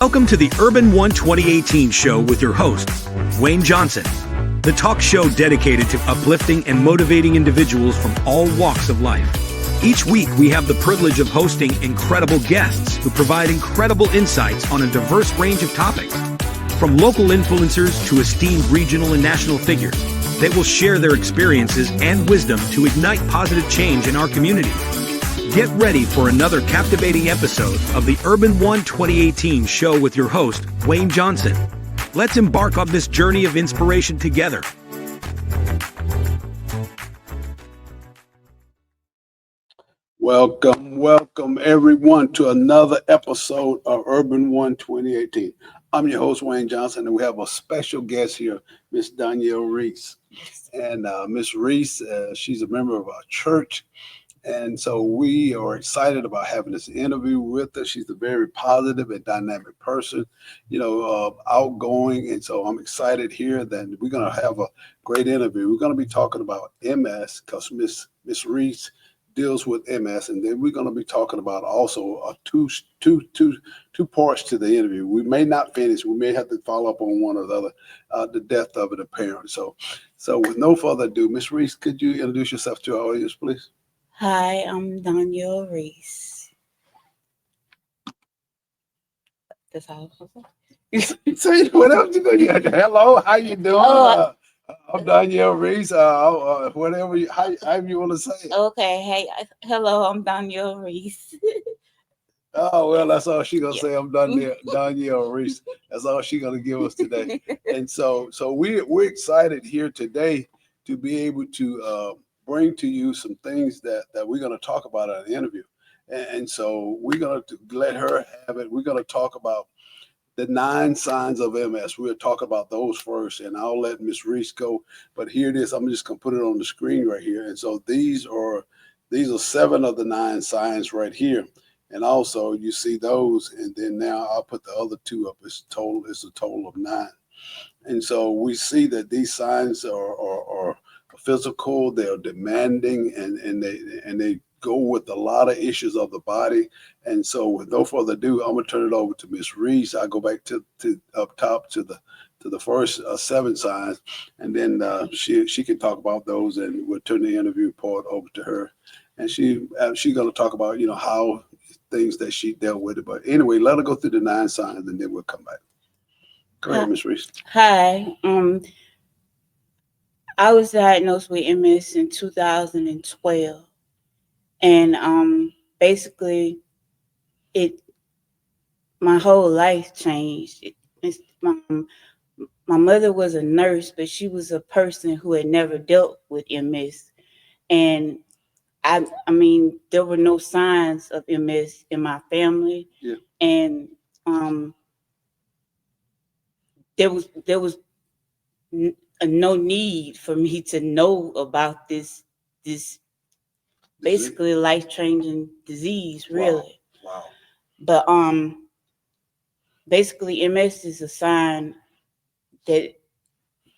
Welcome to the UrbanOne 2018 show with your host, Wayne Johnson, the talk show dedicated to uplifting and motivating individuals from all walks of life. Each week, we have the privilege of hosting incredible guests who provide incredible insights on a diverse range of topics. From local influencers to esteemed regional and national figures, they will share their experiences and wisdom to ignite positive change in our community. Get ready for another captivating episode of the UrbanOne 2018 show with your host, Wayne Johnson. Let's embark on this journey of inspiration together. Welcome everyone to another episode of UrbanOne 2018. I'm your host, Wayne Johnson, and we have a special guest here, Miss Donyelle Reese. And Miss Reese, she's a member of our church. And so we are excited about having this interview with her. She's a very positive and dynamic person, outgoing. And so I'm excited here that we're going to have a great interview. We're going to be talking about MS because Miss Reese deals with MS. And then we're going to be talking about also two parts to the interview. We may not finish. We may have to follow up on one or the other, the death of a parent. So with no further ado, Miss Reese, could you introduce yourself to our audience, please? Hi, I'm Donyelle Reese. That's all I'm saying. Say what else you doing? Hello, how you doing? I'm Donyelle Reese. Whatever however you want to say it. Okay, hey, hello, I'm Donyelle Reese. Oh well, that's all she gonna say. I'm Donyelle Reese. That's all she gonna give us today. And so we're excited here today to be able to bring to you some things that we're going to talk about in an interview. And so we're going to let her have it. We're going to talk about the 9 signs of MS. We'll talk about those first, and I'll let Miss Reese go. But here it is. I'm just going to put it on the screen right here. And so these are 7 of the 9 signs right here. And also you see those, and then now I'll put the other 2 up. It's a total of 9. And so we see that these signs are physical, they're demanding, and they go with a lot of issues of the body. And so with no further ado, I'm gonna turn it over to Miss Reese. I go back to up top to the first 7 signs, and then she can talk about those, and we'll turn the interview part over to her, and she's gonna talk about how things that she dealt with it. But anyway, let her go through the 9 signs, and then we'll come back. Go ahead, Miss Reese. Hi, I was diagnosed with MS in 2012, and basically, my whole life changed. My mother was a nurse, but she was a person who had never dealt with MS, and I mean, there were no signs of MS in my family, and there was no need for me to know about this basically life-changing disease, really. Wow. But basically MS is a sign that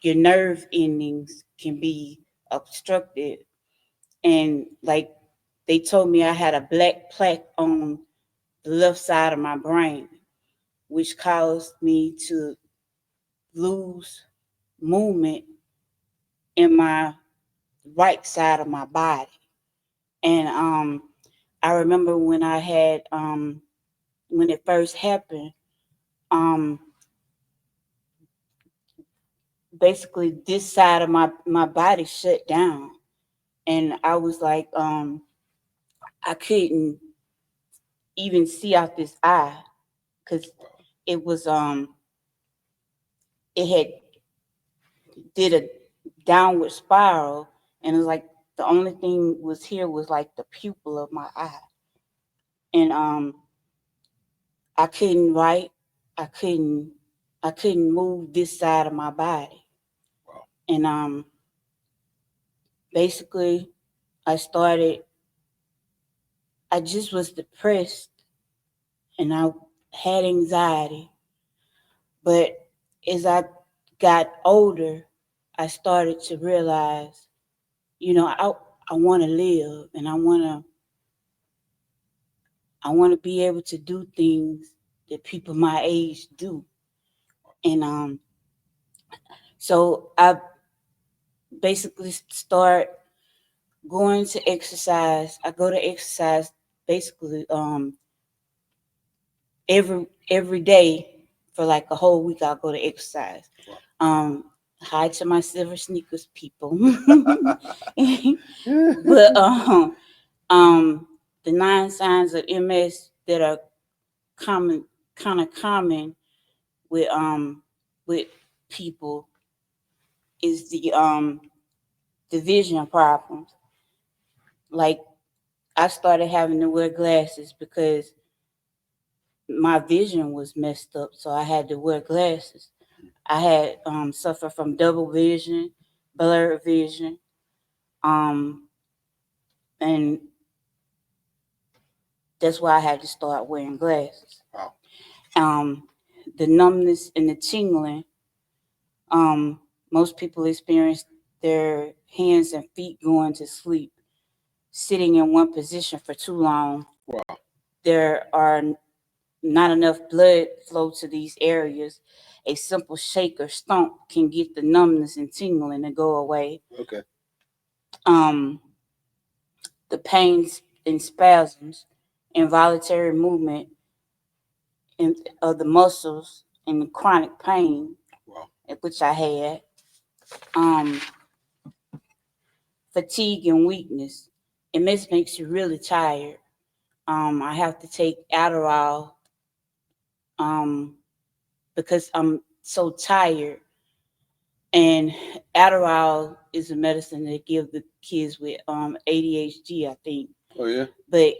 your nerve endings can be obstructed, and like they told me I had a black plaque on the left side of my brain, which caused me to lose movement in my right side of my body. And I remember when I had when it first happened, basically this side of my body shut down, and I was like I couldn't even see out this eye because it was it had did a downward spiral, and it was like the only thing was here was like the pupil of my eye. And I couldn't write, I couldn't move this side of my body. Wow. And basically I just was depressed, and I had anxiety. But as I got older, I started to realize, I want to live, and I want to be able to do things that people my age do. And so I basically start going to exercise. I go to exercise basically every day for like a whole week. I'll go to exercise. Hi to my silver sneakers people. But the 9 signs of MS that are common, kind of common with people is the vision problems. Like I started having to wear glasses because my vision was messed up, so I had to wear glasses. I had suffered from double vision, blurred vision, um, and that's why I had to start wearing glasses. Wow. The numbness and the tingling. Most people experience their hands and feet going to sleep, sitting in one position for too long. Wow. There are not enough blood flow to these areas. A simple shake or stomp can get the numbness and tingling to go away. Okay. The pains and spasms, involuntary movement of the muscles, and the chronic pain, wow, which I had. Fatigue and weakness. MS makes you really tired. I have to take Adderall because I'm so tired. And Adderall is a medicine they give the kids with ADHD, I think. Oh yeah. But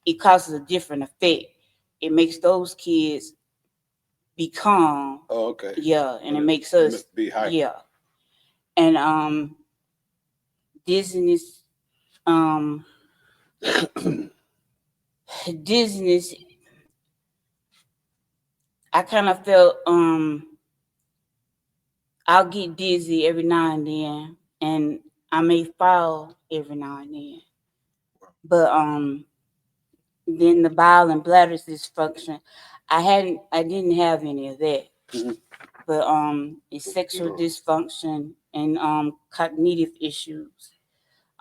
it causes a different effect. It makes those kids be calm. Oh, okay. Yeah, and it makes us be high. Yeah. And dizziness, dizziness. I kind of felt I'll get dizzy every now and then, and I may fall every now and then. But then the bowel and bladder dysfunction, I didn't have any of that. Mm-hmm. But it's sexual dysfunction and cognitive issues.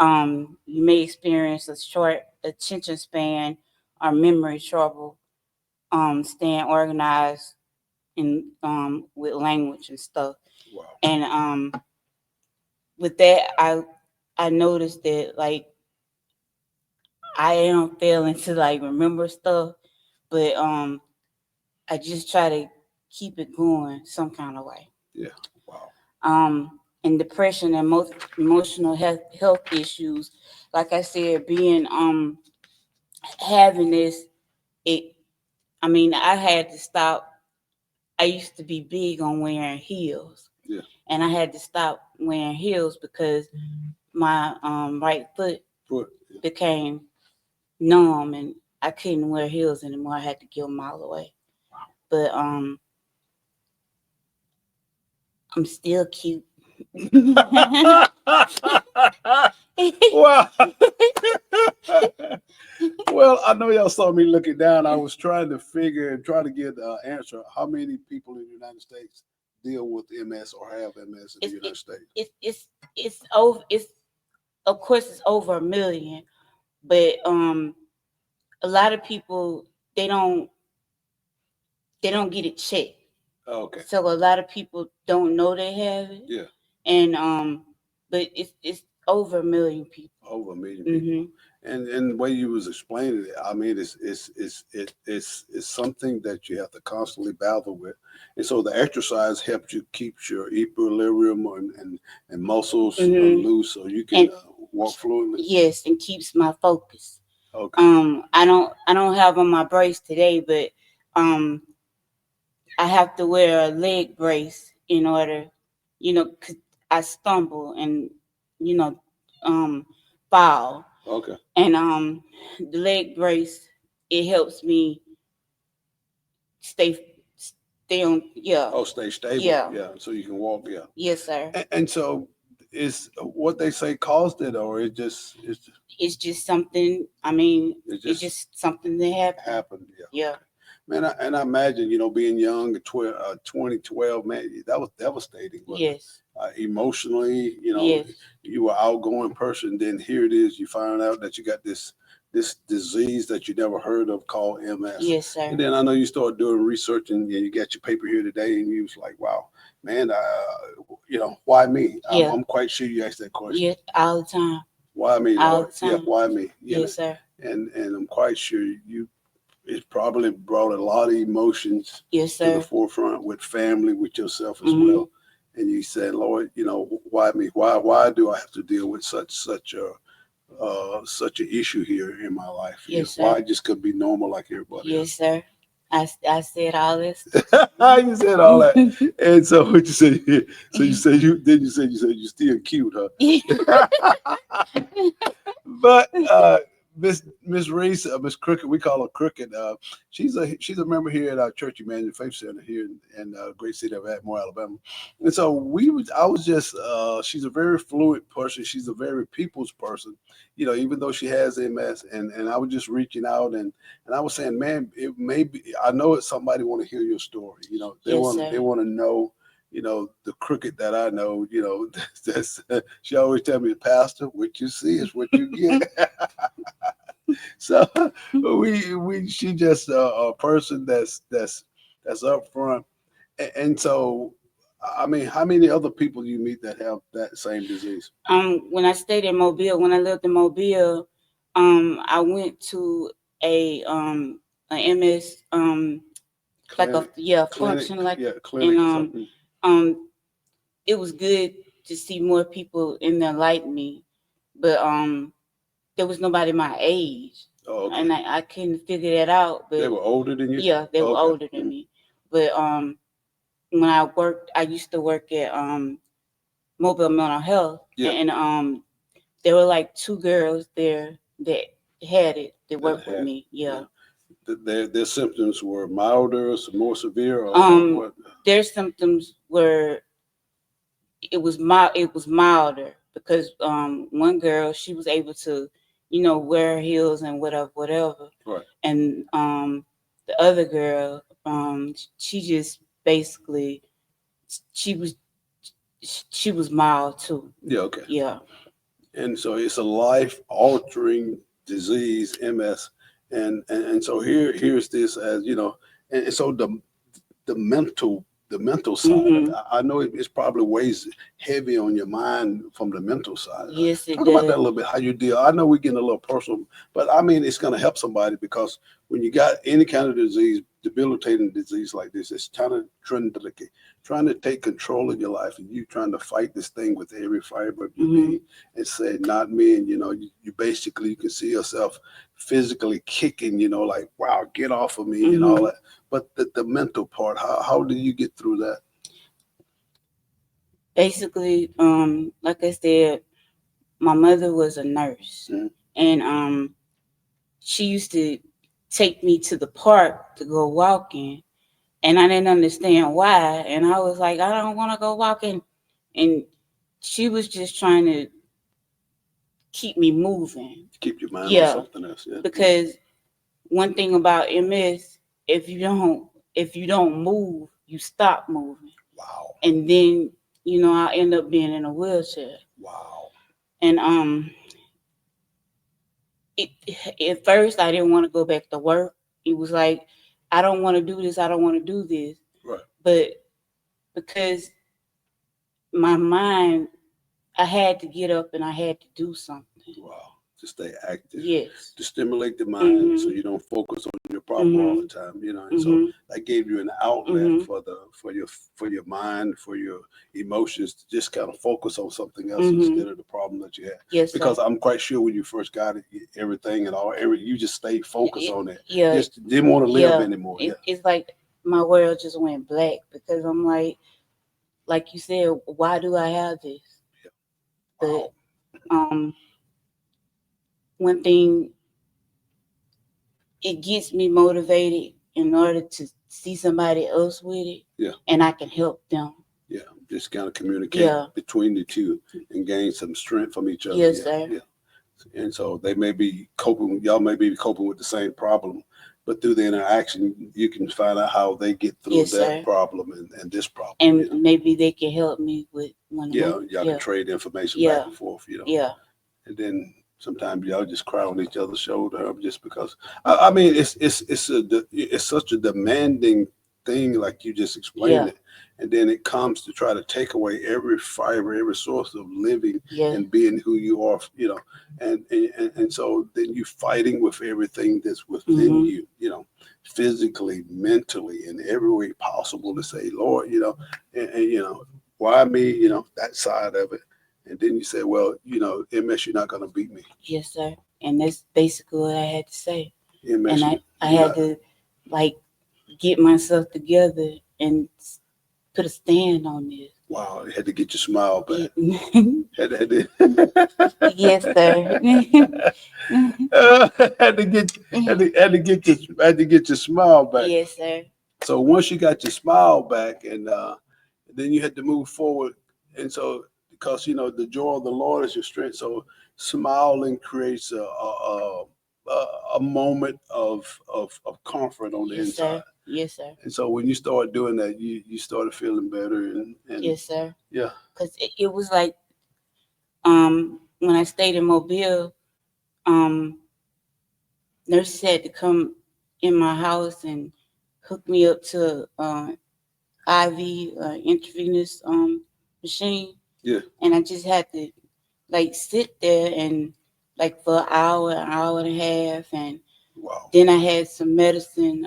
You may experience a short attention span or memory trouble, staying organized in with language and stuff. Wow. And with that, I noticed that like I am failing to like remember stuff, but I just try to keep it going some kind of way. Yeah. Wow. And depression and emotional health issues, like I said, being having this, I had to stop. I used to be big on wearing heels. Yeah. And I had to stop wearing heels because my right foot became numb and I couldn't wear heels anymore. I had to give them all away. Wow. But I'm still cute. Wow. Well, I know y'all saw me looking down. I was trying to get an answer. How many people in the United States deal with MS or have MS in the United States? It's over. It's of course it's over 1 million, but a lot of people they don't get it checked. Oh, okay. So a lot of people don't know they have it. Yeah. And but it's over 1 million people. Over 1 million people. Mm-hmm. And the way you was explaining it, I mean, it's something that you have to constantly battle with, and so the exercise helps you keep your equilibrium and muscles loose, so you can walk fluently. Yes, and keeps my focus. Okay. I don't have on my brace today, but I have to wear a leg brace in order, 'cause I stumble and fall. Okay. And the leg brace, it helps me stay on. Yeah. Oh, stay stable. Yeah. Yeah. So you can walk. Yeah. Yes, sir. And so is what they say caused it, or it's it's just something. I mean, It's it's just something that happened. happened. Yeah. Yeah. Man, and I imagine, being young at 2012, man, that was devastating. Yes. Emotionally, Yes. you were outgoing person. Then here it is, you find out that you got this disease that you never heard of called MS. Yes, sir. And then I know you started doing research, and you got your paper here today, and you was like, wow, man, why me? Yeah. I'm quite sure you asked that question. Yeah. All the time. Why me, All Lord? the Yeah, time. why me? Yes, sir. And I'm quite sure it probably brought a lot of emotions Yes, to the sir. forefront with family, with yourself as Mhm. well. And you said, Lord, why me? Why do I have to deal with such an issue here in my life? Yes, sir. Why I just could be normal like everybody else? Yes, sir. I said all this. You said all that. And so what you say? So you said you said you still cute, huh? But Miss Reese, Miss Crooked, we call her Crooked. She's a member here at our Church Emmanuel Faith Center here in great city of Atmore, Alabama. And so I was just she's a very fluid person. She's a very people's person. Even though she has MS, and I was just reaching out, and I was saying, man, it may be. I know it's somebody want to hear your story. They Yes, want sir. they want to know. The Crooked that I know, that's she always tell me, Pastor, what you see is what you get. So she just a person that's up front. And so, I mean, how many other people do you meet that have that same disease? When I stayed in Mobile, when I lived in Mobile, I went to a MS like a Clinic, function like, clinic and or something. um it was good to see more people in there like me, but there was nobody my age, Oh, okay. and I couldn't figure that out. They But were older than you? yeah, they were Okay. older than me. But when I used to work at Mobile Mental Health, Yeah. and there were like two girls there that had it that worked with me. Yeah. Their symptoms were milder, some more severe, or what? Their symptoms were it was milder because one girl, she was able to wear heels and whatever, Right. and the other girl, she just basically she was she was mild too. Yeah. Okay. Yeah. And so it's a life altering disease, MS. And so here's this, as and so the mental side of it. Mhm. I know it's probably weighs heavy on your mind from the mental side. Yes, it Talk about that does. a little bit, how you deal. I know we're getting a little personal, but I mean, it's going to help somebody, because when you got any kind of disease, debilitating disease like this, it's kind of trying to take control of your life, and you trying to fight this thing with every fiber of your Mhm. being, and say, not me. And you basically, you can see yourself physically kicking, like, wow, get off of me, and all Mhm. that. But the mental part, how do you get through that? Basically, like I said, my mother was a nurse, Mhm. and she used to take me to the park to go walking, and I didn't understand why. And I was like, I don't want to go walking, and she was just trying to keep me moving. Keep your mind on Yeah, something else. Yeah. because one thing about MS, if you don't move, you stop moving, Wow. and then I end up being in a wheelchair. Wow. And it, at first I didn't want to go back to work. It was like, I don't want to do this. I don't want to do this. Right. But because my mind, I had to get up and I had to do something. Wow. To stay active. Yes. To stimulate the mind, so Mhm. you don't focus on your problem all the Mhm. time. And so Mhm. that gave you an outlet Mhm. for your mind, for your emotions, to just kind of focus on something else Mhm. instead of the problem that you had. Yes, Because sir. I'm quite sure when you first got it, everything and all, you just stayed focused on it. Yeah. Just didn't want to live Yeah. anymore. Yeah. It's like my world just went black, because I'm like you said, why do I have this? Wow. But one thing, it gets me motivated in order to see somebody else with it. Yeah. And I can help them. Yeah. Just kind of communicate between the two and gain some strength from each other. Yes, Yeah. sir. Yeah. And so they may be coping, y'all may be coping with the same problem, but through the interaction, you can find out how they get through Yes, that sir. problem and this problem. And You know? maybe they can help me with one. Yeah, y'all Yeah, can trade information yeah, back and forth, you know. yeah, And then sometimes y'all just cry on each other's shoulder just because. I mean, it's such a demanding thing, like you just explained yeah, it, and then it comes to try to take away every fiber, every source of living yeah. and being who you are, you know, and so then you fighting with everything that's within Hmm. you, you know, physically, mentally, in every way possible to say, Lord, you know, and you know, why me, you know, that side of it. And then you say, well, you know, MS, you're not going to beat me. Yes, sir. And that's basically what I had to say. MS, And I you're had not. to like get myself together and put a stand on this. Wow, you had to get your smile back. Had Yes, sir. had to get had to get your smile back. Yes, sir. So once you got your smile back, and then you had to move forward, and so because you know the joy of the Lord is your strength, so smiling creates a moment of comfort on the Yes, inside. sir. Yes, sir. And so when you start doing that, you started feeling better, and Yes, sir. yeah, Because it was like when I stayed in Mobile, um nurses had to come in my house and hook me up to IV intravenous machine, yeah, and I just had to like sit there and like for an hour and a half, and wow, then I had some medicine.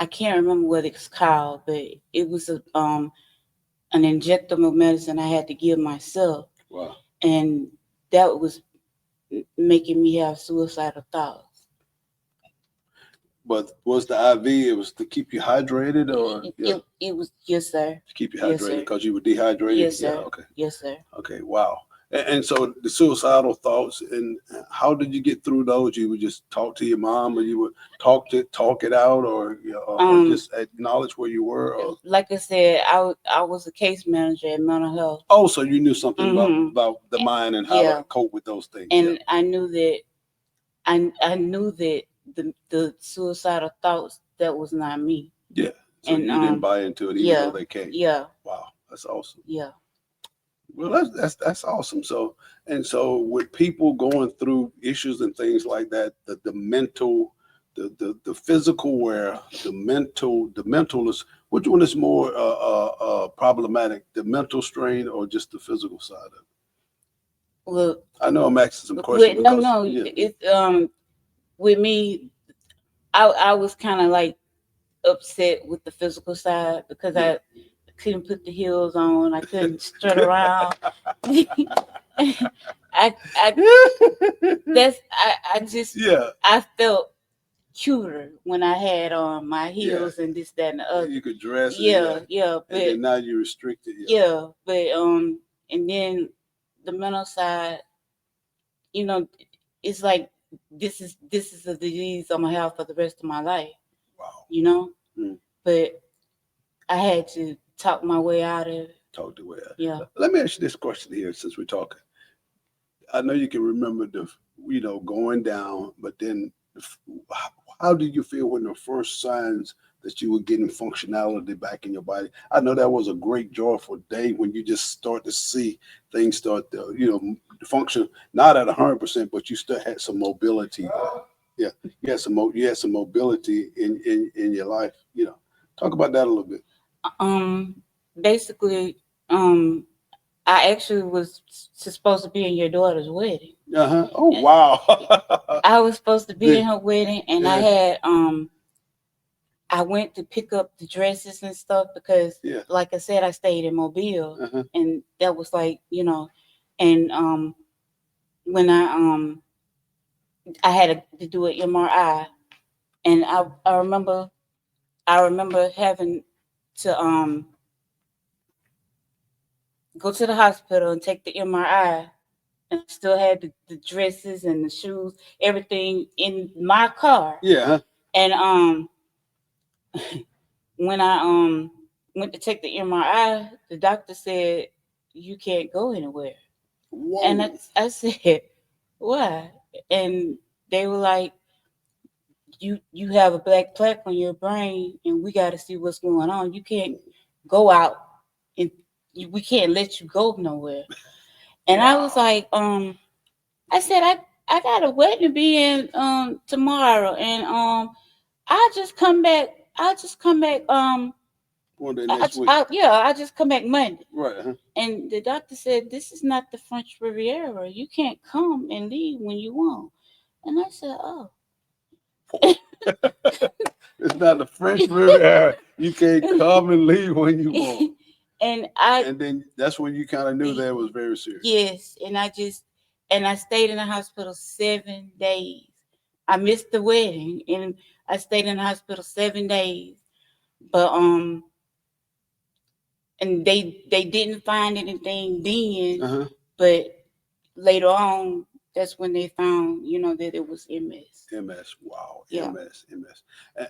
I can't remember what it's called, but it was an injectable medicine I had to give myself, wow. and that was making me have suicidal thoughts. But was the IV? It was to keep you hydrated, or yeah, It was, yes, sir. to keep you Yes, hydrated sir. because you were dehydrated. Yes, Yeah, sir. okay, Yes, sir. okay, wow. And so the suicidal thoughts, and how did you get through those? You would just talk to your mom, or you would talk it out, or you know, or Um, just acknowledge where you were. Or like I said, I was a case manager at mental health. also, you knew something Hmm. about the mind and how Yeah, to cope with those things. Yeah, and I knew that I knew that the suicidal thoughts, that was not me. yeah. So And you didn't buy into it, even yeah, though they came. yeah, Wow, that's awesome. yeah. Well, that's awesome. So and so with people going through issues and things like that, the mental, the physical, where the mental is, which one is more problematic, the mental strain or just the physical side of it? Well, I know I'm asking some questions with, no, because no, yeah, it's with me, I was kind of like upset with the physical side because yeah. I couldn't put the heels on. I couldn't strut around. I I just Yeah, I felt cuter when I had on my yeah. heels and this, that, and the other. You could dress and yeah, Yeah, yeah, and but then now you're restricted. Yeah, yeah, but and then the mental side, you know, it's like this is a disease I'm gonna have for the rest of my life, wow. you know. Mm. But I had to talk my way out of it. Talk to where. Yeah. Let me ask you this question here, since we're talking. I know you can remember you know, going down, but then how did you feel when the first signs that you were getting functionality back in your body? I know that was a great joyful day when you just start to see things start to, you know, function, not at 100%, but you still had some mobility. Yeah, you had some mobility in your life. You know, talk about that a little bit. Um, basically, um, I actually was supposed to be in your daughter's wedding. Uh-huh. Oh wow. I was supposed to be The- in her wedding, and yeah, I went to pick up the dresses and stuff because, yeah. like I said, I stayed in Mobile, Uh-huh. and that was like, and when I had to do an MRI, and I remember having to go to the hospital and take the MRI, and I still had the dresses and the shoes, everything in my car. Yeah. And when I went to take the MRI, the doctor said you can't go anywhere. Whoa. And I said, why? And they were like, you have a black plaque on your brain, and we got to see what's going on. You can't go out, and we can't let you go nowhere. And I was like, I said, I got a wedding to be in tomorrow, and I'll just come back. I'll just come back. One day next week. I'll just come back Monday. Right. And the doctor said, this is not the French Riviera. You can't come and leave when you want. And I said, oh. It's not the French Riviera. You can't come and leave when you want. And then that's when you kind of knew that it was very serious. Yes, and I stayed in the hospital 7 days. I missed the wedding, and I stayed in the hospital 7 days. But and they didn't find anything then. But later on, that's when they found, that it was MS. MS. Wow. Yeah. MS.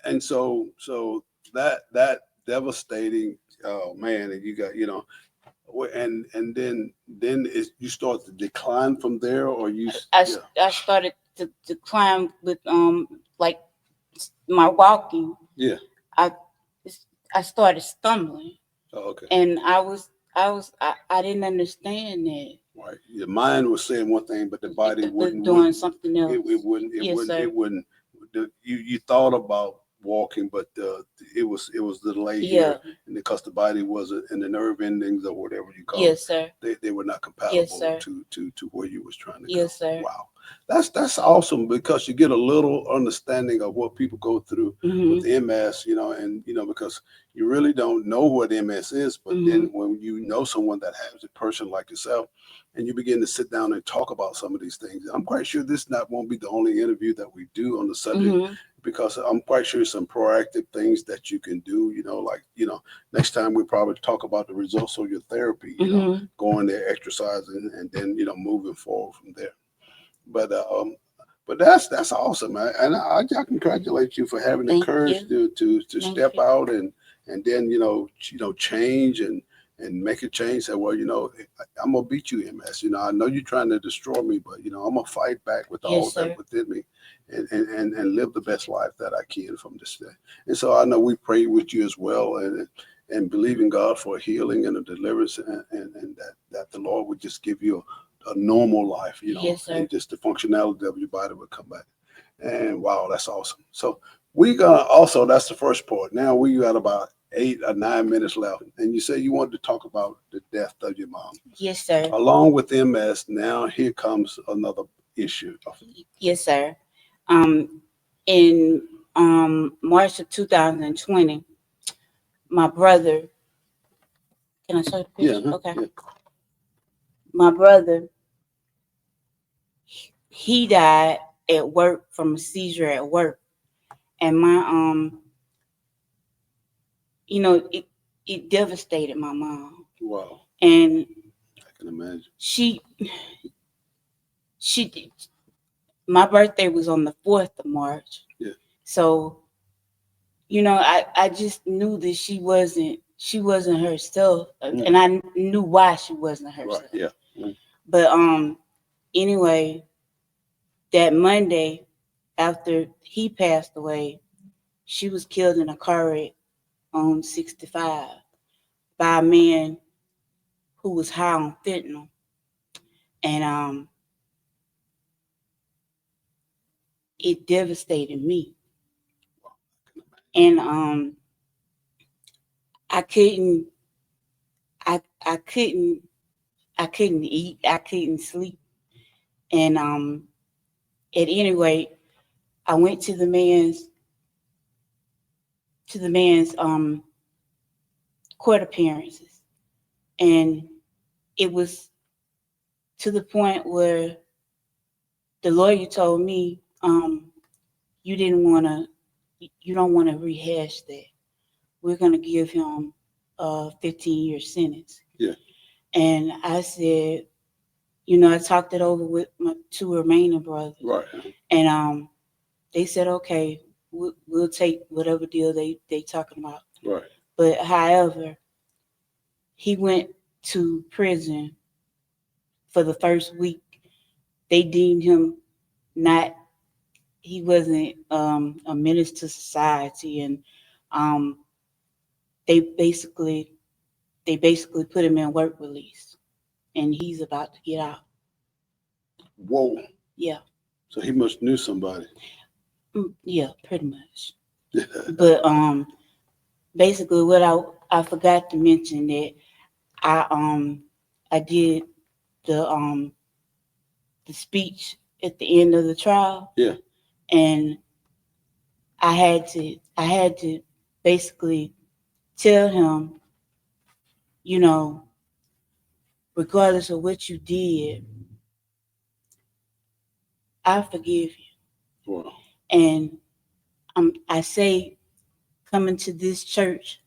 And so that devastating. Oh man, and you got and then you start to decline from there, or you? I started to decline with like my walking. Yeah. I started stumbling. Oh, okay. And I didn't understand that. Right. Your mind was saying one thing, but the body wouldn't doing something else. It wouldn't. Sir. It wouldn't. You thought about walking, but it was delayed here, and because the body wasn't, and the nerve endings or whatever you call it, sir, they were not compatible to where you was trying to go. Yes, sir. Wow, that's awesome, because you get a little understanding of what people go through with MS, and because you really don't know what MS is, but then when you know someone that has a person like yourself, and you begin to sit down and talk about some of these things, I'm quite sure this won't be the only interview that we do on the subject. Because I'm quite sure some proactive things that you can do, next time we probably talk about the results of your therapy, going there, exercising, and then, moving forward from there. But that's awesome, man. And I congratulate you for having the courage to step out and then, change and make a change. Say, well, I'm gonna beat you, MS. I know you're trying to destroy me, but I'm gonna fight back with all that within me. And live the best life that I can from this day. And so I know we pray with you as well, and believe in God for healing and a deliverance, and that the Lord would just give you a normal life, and just the functionality of your body would come back. And wow, that's awesome. So we gonna also, that's the first part. Now we got about 8 or 9 minutes left, and you say you wanted to talk about the death of your mom. Yes, sir. Along with MS, now here comes another issue. Yes, sir. In March of 2020, my brother, can I show the picture? Yeah. Okay. Yeah. My brother, he died at work from a seizure at work. And my, it devastated my mom. Wow. And I can imagine. She did. My birthday was on the 4th of March. Yeah. So, I just knew that she wasn't herself, and I knew why she wasn't herself. Right. Yeah. But anyway, that Monday after he passed away, she was killed in a car wreck on 65 by a man who was high on fentanyl. And it devastated me. And I couldn't eat, I couldn't sleep. And at any rate, I went to the man's court appearances, and it was to the point where the lawyer told me, you don't want to rehash that. We're going to give him a 15-year sentence. Yeah. And I said, I talked it over with my 2 remaining brothers. Right. And they said, okay, we'll take whatever deal they talking about. Right. But however, he went to prison for the first week, they deemed him not, he wasn't a menace to society, and um, they basically put him in work release, and he's about to get out. Whoa. Yeah. So he must knew somebody. Yeah, pretty much. But basically, what I forgot to mention that I did the speech at the end of the trial. Yeah. And I had to basically tell him, you know, regardless of what you did, I forgive you. Wow. And I say, coming to this church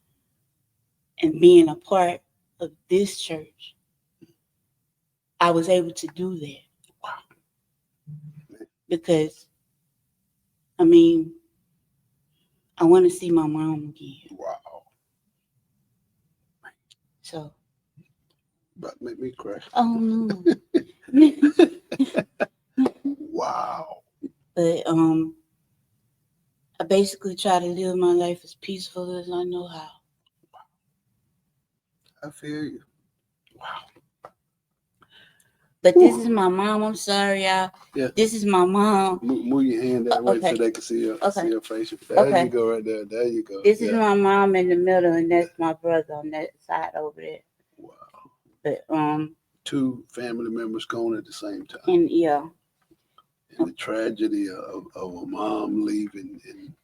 and being a part of this church, I was able to do that. Wow. Because, I mean, I want to see my mom again. Wow. So. About to make me cry. Oh no. Wow. But I basically try to live my life as peaceful as I know how. I feel you. Wow. But this is my mom. I'm sorry, y'all. Yeah. This is my mom. Move your hand that way so they can see your face. There you go, right there. There you go. This is my mom in the middle, and that's my brother on that side over there. Wow. But two family members gone at the same time. And yeah. And the tragedy of a mom leaving, and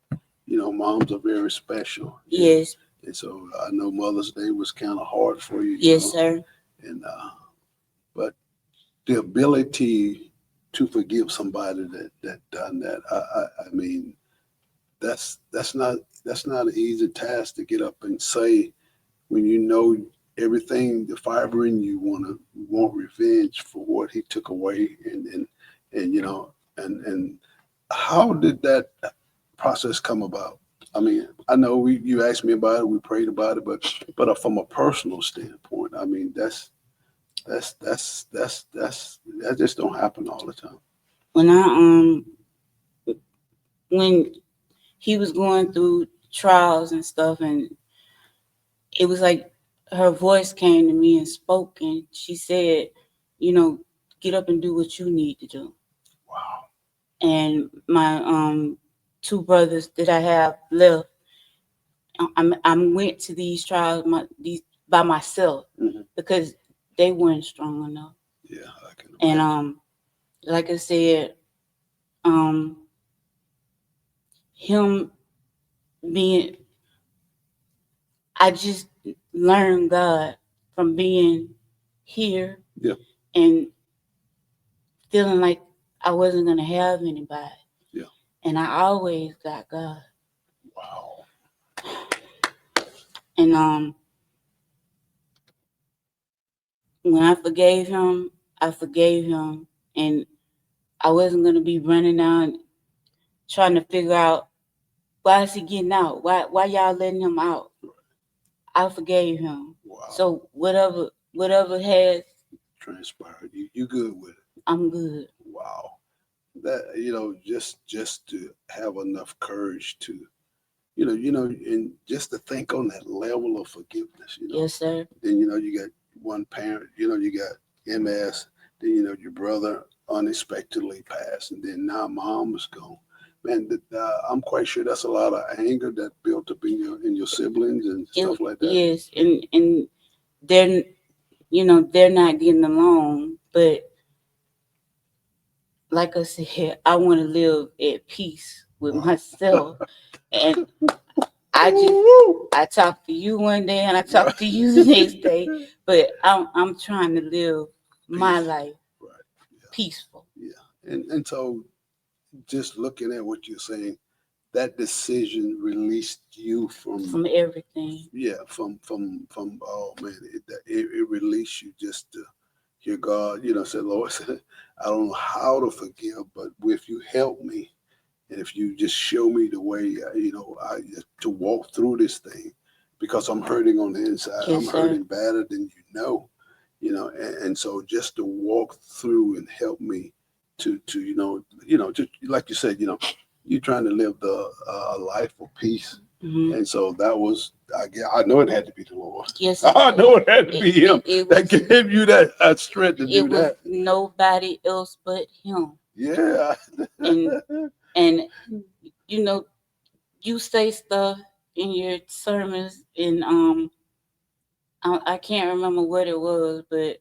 moms are very special. Yes. And so I know Mother's Day was kind of hard for you. Yes, sir. And but the ability to forgive somebody that done that, I mean, that's not an easy task to get up and say when you know everything, the fiber in you want revenge for what he took away, and how did that process come about? I mean, I know you asked me about it, we prayed about it, but from a personal standpoint, I mean, that just don't happen all the time. When he was going through trials and stuff, and it was like her voice came to me and spoke, and she said, get up and do what you need to do. Wow. And my two brothers that I have left, I went to these trials by myself, mm-hmm. because they weren't strong enough. Yeah, I can imagine. And like I said, him being, I just learned God from being here. Yeah. And feeling like I wasn't gonna have anybody. Yeah. And I always got God. Wow. And when I forgave him, and I wasn't gonna be running down trying to figure out why is he getting out? Why y'all letting him out? I forgave him. Wow. So whatever has transpired, you good with it? I'm good. Wow. That just to have enough courage to and just to think on that level of forgiveness. Yes, sir. Then you got one parent, you got MS, then your brother unexpectedly passed, and then now mom is gone. Man, I'm quite sure that's a lot of anger that built up in your siblings and stuff like that. Yes, and they're they're not getting along, but like I said, I want to live at peace with myself. And I talk to you one day and I talk to you the next day, but I'm trying to live my life peaceful. Yeah. And so just looking at what you're saying, that decision released you from everything. Yeah, from oh man, it released you just to hear God, say, Lord, I don't know how to forgive, but if you help me, and if you just show me the way, to walk through this thing, because I'm hurting on the inside. Yes, I'm hurting badder than you know. and so just to walk through and help me to just like you said, you're trying to live the life of peace. And so that was, I know it had to be the Lord. Yes, I know it had to be Him that gave you that strength to do that. Nobody else but Him. Yeah. And you know, you say stuff in your sermons, and I can't remember what it was, but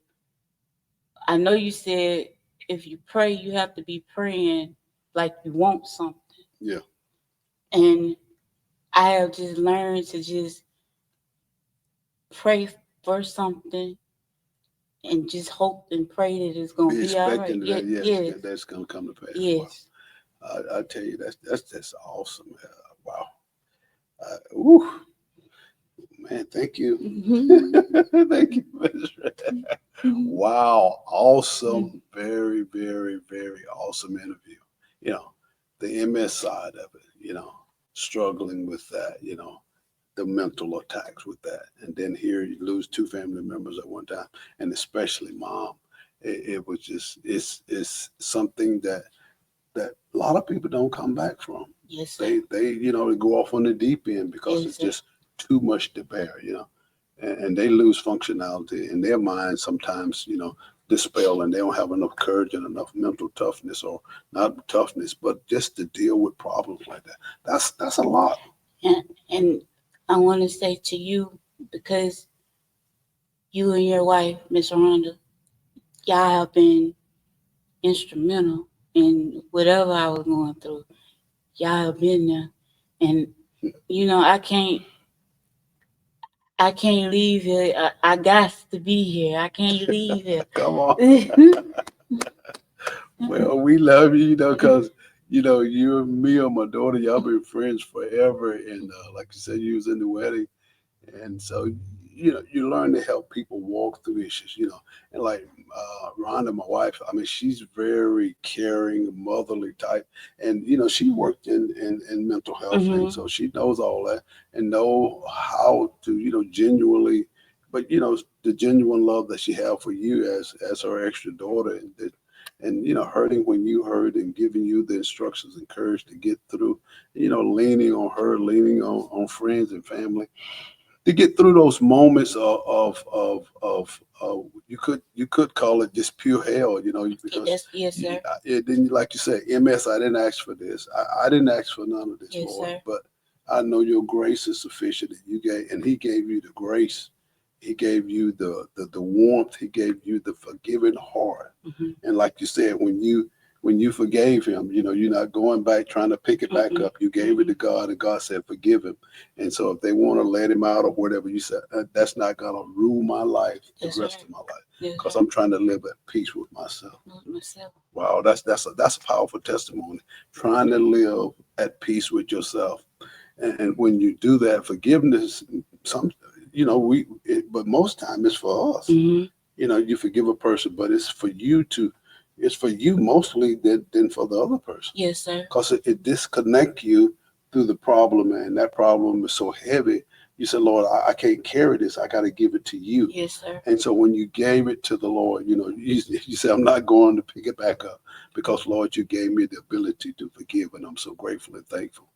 I know you said if you pray, you have to be praying like you want something. Yeah. And I have just learned to just pray for something and just hope and pray that it's gonna be all right. Expecting that, yes, Yes, that's gonna come to pass. yes. Wow. I tell you, that's just awesome. Wow. Woo, man, thank you. Thank you, Minister. Wow, awesome, very, very, very awesome interview. You know, the MS side of it, struggling with that, the mental attacks with that. And then here you lose two family members at one time, and especially mom. It was just, it's something that a lot of people don't come back from. Yes, sir. They go off on the deep end because Yes, it's sir. just too much to bear, and they lose functionality in their mind sometimes, dispel, and they don't have enough courage and enough mental toughness, or not toughness, but just to deal with problems like that. That's a lot. And I want to say to you, because you and your wife, Miss Rhonda, y'all have been instrumental in whatever I was going through. Y'all have been there, and I can't leave here. I got to be here. I can't leave here. Come on. Well, we love you, because you and me and my daughter, y'all been friends forever, and like you said, you was in the wedding. And so, you learn to help people walk through issues, and like Rhonda, my wife, I mean, she's very caring, motherly type. And, she worked in mental health. And so she knows all that and know how to, genuinely, but, the genuine love that she have for you as her extra daughter. And hurting when you hurt, and giving you the instructions and courage to get through, leaning on her, leaning on friends and family to get through those moments of you could call it just pure hell, because Yes, sir. it didn't, like you said, MS. I didn't ask for this. I didn't ask for none of this, Yes, Lord. sir. But I know your grace is sufficient. And you gave, and He gave you the grace. He gave you the warmth. He gave you the forgiving heart. And like you said, when you forgave him, you're not going back trying to pick it back up. You gave it to God, and God said, forgive him. And so if they want to let him out or whatever, you said, that's not going to rule my life the rest of my life, because I'm trying to live at peace with myself. Wow, that's a powerful testimony. Trying to live at peace with yourself. And when you do that, forgiveness, but most time it's for us. You forgive a person, but it's for you mostly than for the other person. Yes, sir. Because it disconnects you through the problem, and that problem is so heavy. You said, Lord, I can't carry this. I got to give it to you. Yes, sir. And so when you gave it to the Lord, you said, I'm not going to pick it back up, because, Lord, you gave me the ability to forgive, and I'm so grateful and thankful.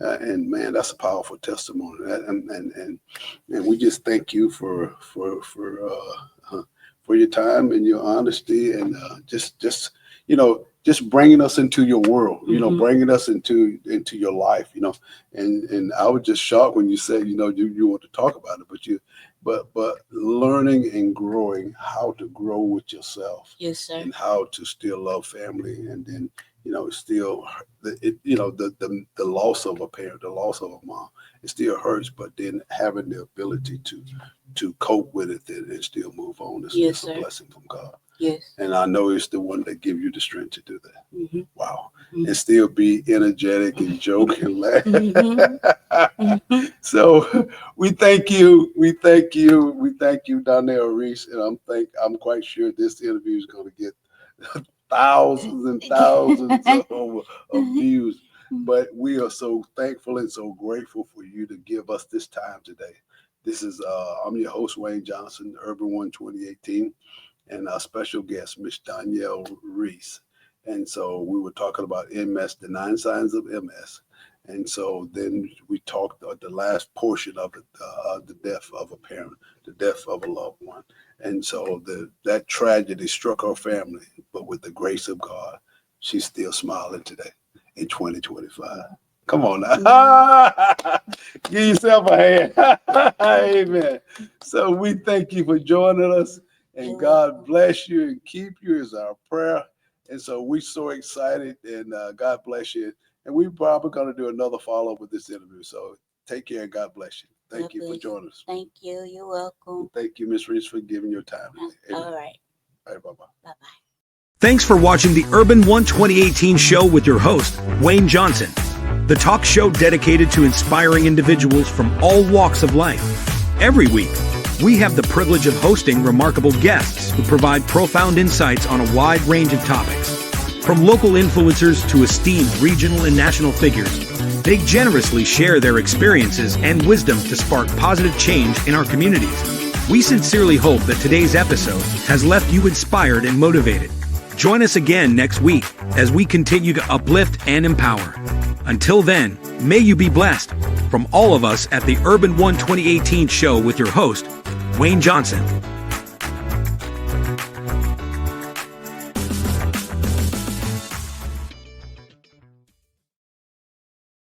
And man, that's a powerful testimony. And we just thank you for your time and your honesty, and just bringing us into your world, bringing us into your life, and I was just shocked when you said, you want to talk about it, but learning and growing, how to grow with yourself. Yes, sir. And how to still love family, and then, still, the loss of a parent, the loss of a mom, it still hurts, but then having the ability to cope with it and still move on is Yes, a sir. blessing from God. Yes. And I know it's the one that give you the strength to do that. Wow. Mhm. And still be energetic and joke and laugh. Mhm. So we thank you. We thank you. We thank you, Donyelle Reese. And I'm quite sure this interview is going to get thousands and thousands of views. But we are so thankful and so grateful for you to give us this time today This is I'm your host, Wayne Johnson, UrbanOne 2018, and our special guest, Miss Donyelle Reese. And so we were talking about MS, the 9 signs of MS. And so then we talked the last portion of it, the death of a parent, the death of a loved one. And so that tragedy struck her family, but with the grace of God, she's still smiling today in 2025. Come on now. Give yourself a hand. Amen. So we thank you for joining us, and God bless you and keep you is our prayer. And so we're so excited, and God bless you. And we're probably going to do another follow-up with this interview. So take care and God bless you. Thank you for joining us. Thank you. You're welcome. Thank you, Ms. Reese, for giving your time. All right. All right, bye-bye. Bye-bye. Thanks for watching the UrbanOne 2018 show with your host, Wayne Johnson, the talk show dedicated to inspiring individuals from all walks of life. Every week, we have the privilege of hosting remarkable guests who provide profound insights on a wide range of topics. From local influencers to esteemed regional and national figures, they generously share their experiences and wisdom to spark positive change in our communities. We sincerely hope that today's episode has left you inspired and motivated. Join us again next week as we continue to uplift and empower. Until then, may you be blessed. From all of us at the UrbanOne 2018 show with your host, Wayne Johnson.